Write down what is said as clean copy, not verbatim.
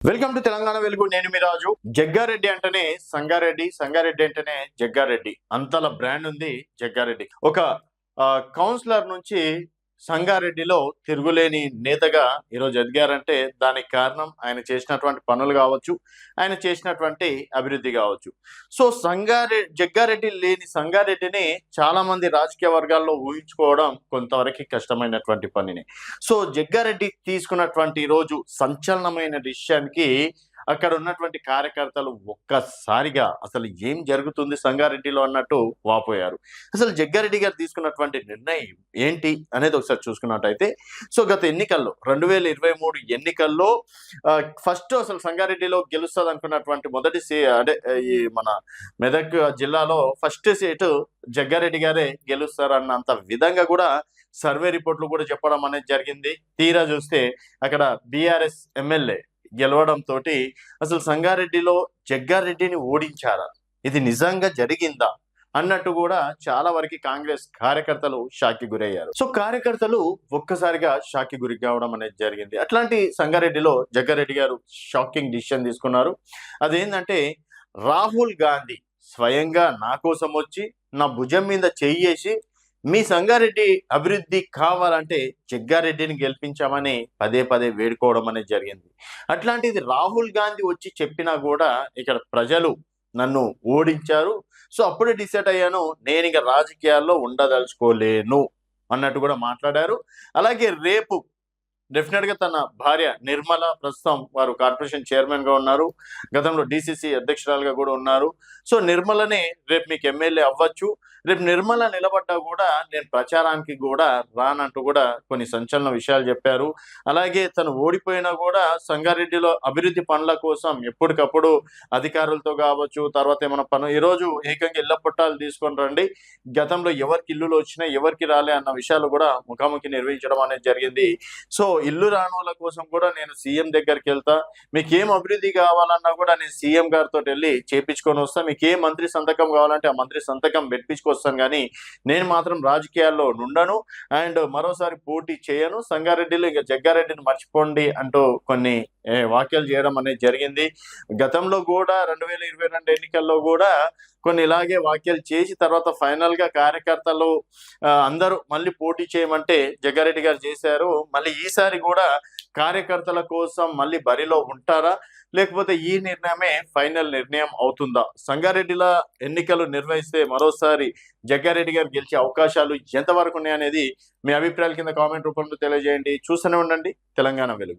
Welcome to Telangana వెలుగు. నేను మీ రాజు. జగ్గారెడ్డి అంటేనే సంగారెడ్డి, సంగారెడ్డి అంటేనే జగ్గారెడ్డి. అంతల బ్రాండ్ ఉంది జగ్గారెడ్డి. ఒక కౌన్సిలర్ నుంచి సంగారెడ్డిలో తిరుగులేని నేతగా ఈరోజు ఎదిగారంటే దానికి కారణం ఆయన చేసినటువంటి పనులు కావచ్చు, ఆయన చేసినటువంటి అభివృద్ధి కావచ్చు. సో జగ్గారెడ్డి లేని సంగారెడ్డిని చాలా మంది రాజకీయ వర్గాల్లో ఊహించుకోవడం కొంతవరకు కష్టమైనటువంటి పనిని. సో జగ్గారెడ్డి తీసుకున్నటువంటి రోజు సంచలనమైన డిసిషన్కి అక్కడ ఉన్నటువంటి కార్యకర్తలు ఒక్కసారిగా అసలు ఏం జరుగుతుంది సంగారెడ్డిలో అన్నట్టు వాపోయారు. అసలు జగ్గారెడ్డి గారు తీసుకున్నటువంటి నిర్ణయం ఏంటి అనేది ఒకసారి చూసుకున్నట్టయితే, సో గత ఎన్నికల్లో 2023 ఎన్నికల్లో ఫస్ట్ అసలు సంగారెడ్డిలో గెలుస్తుంది అనుకున్నటువంటి మొదటి అంటే ఈ మన మెదక్ జిల్లాలో ఫస్ట్ సీటు జగ్గారెడ్డి గారే గెలుస్తారు అన్నంత విధంగా కూడా సర్వే రిపోర్ట్లు కూడా చెప్పడం అనేది జరిగింది. తీరా చూస్తే అక్కడ బీఆర్ఎస్ ఎమ్మెల్యే గెలవడంతో అసలు సంగారెడ్డిలో జగ్గారెడ్డిని ఓడించారా, ఇది నిజంగా జరిగిందా అన్నట్టు కూడా చాలా వరకు కాంగ్రెస్ కార్యకర్తలు షాక్కి గురయ్యారు. సో కార్యకర్తలు ఒక్కసారిగా షాక్కి గురి కావడం అనేది జరిగింది. అట్లాంటి సంగారెడ్డిలో జగ్గారెడ్డి గారు షాకింగ్ డిసిషన్ తీసుకున్నారు. అదేంటంటే రాహుల్ గాంధీ స్వయంగా నా కోసం వచ్చి నా భుజం మీద చెయ్యేసి మీ సంగారెడ్డి అభివృద్ధి కావాలంటే జగ్గారెడ్డిని గెలిపించామని పదే పదే వేడుకోవడం అనేది జరిగింది. అట్లాంటిది రాహుల్ గాంధీ వచ్చి చెప్పినా కూడా ఇక్కడ ప్రజలు నన్ను ఓడించారు. సో అప్పుడే డిసైడ్ అయ్యాను, నేను ఇక రాజకీయాల్లో ఉండదలుచుకోలేను అన్నట్టు కూడా మాట్లాడారు. అలాగే రేపు డెఫినెట్గా తన భార్య నిర్మల, ప్రస్తుతం వారు కార్పొరేషన్ చైర్మన్ గా ఉన్నారు, గతంలో డిసిసి అధ్యక్షురాలుగా కూడా ఉన్నారు. సో నిర్మలనే రేపు మీకు ఎమ్మెల్యే అవ్వచ్చు, రేపు నిర్మల నిలబడ్డా కూడా నేను ప్రచారానికి కూడా రానంటూ కూడా కొన్ని సంచలన విషయాలు చెప్పారు. అలాగే తను ఓడిపోయినా కూడా సంగారెడ్డిలో అభివృద్ధి పనుల కోసం ఎప్పటికప్పుడు అధికారులతో కావచ్చు, తర్వాత ఏమైనా పనులు ఈరోజు ఏకంగా ఇళ్ల పట్టాలు తీసుకొని రండి, గతంలో ఎవరికి ఇల్లులు వచ్చినా ఎవరికి రాలే అన్న విషయాలు కూడా ముఖాముఖి నిర్వహించడం అనేది జరిగింది. సో ఇల్లు రానుల కోసం కూడా నేను సీఎం దగ్గరికి వెళ్తా, మీకు ఏం అభివృద్ధి కావాలన్నా కూడా నేను సీఎం గారితో వెళ్ళి చేపించుకొని వస్తా, మీకు ఏ మంత్రి సంతకం కావాలంటే ఆ మంత్రి సంతకం పెట్టించుకొస్తాను, కానీ నేను మాత్రం రాజకీయాల్లో ఉండను అండ్ మరోసారి పోటీ చేయను, సంగారెడ్డిలో ఇక జగ్గారెడ్డిని మర్చిపోండి అంటూ కొన్ని వ్యాఖ్యలు చేయడం అనేది జరిగింది. గతంలో కూడా 2022 ఎన్నికల్లో కూడా కొన్ని ఇలాగే వ్యాఖ్యలు చేసి తర్వాత ఫైనల్ గా కార్యకర్తలు అందరూ మళ్ళీ పోటీ చేయమంటే జగ్గారెడ్డి గారు చేశారు. మళ్ళీ ఈసారి కూడా కార్యకర్తల కోసం మళ్ళీ బరిలో ఉంటారా, లేకపోతే ఈ నిర్ణయమే ఫైనల్ నిర్ణయం అవుతుందా? సంగారెడ్డిలో ఎన్నికలు నిర్వహిస్తే మరోసారి జగ్గారెడ్డి గారు గెలిచే అవకాశాలు ఎంతవరకు ఉన్నాయనేది మీ అభిప్రాయాల కింద కామెంట్ రూపంలో తెలియజేయండి. చూస్తూనే ఉండండి తెలంగాణ వెలుగు.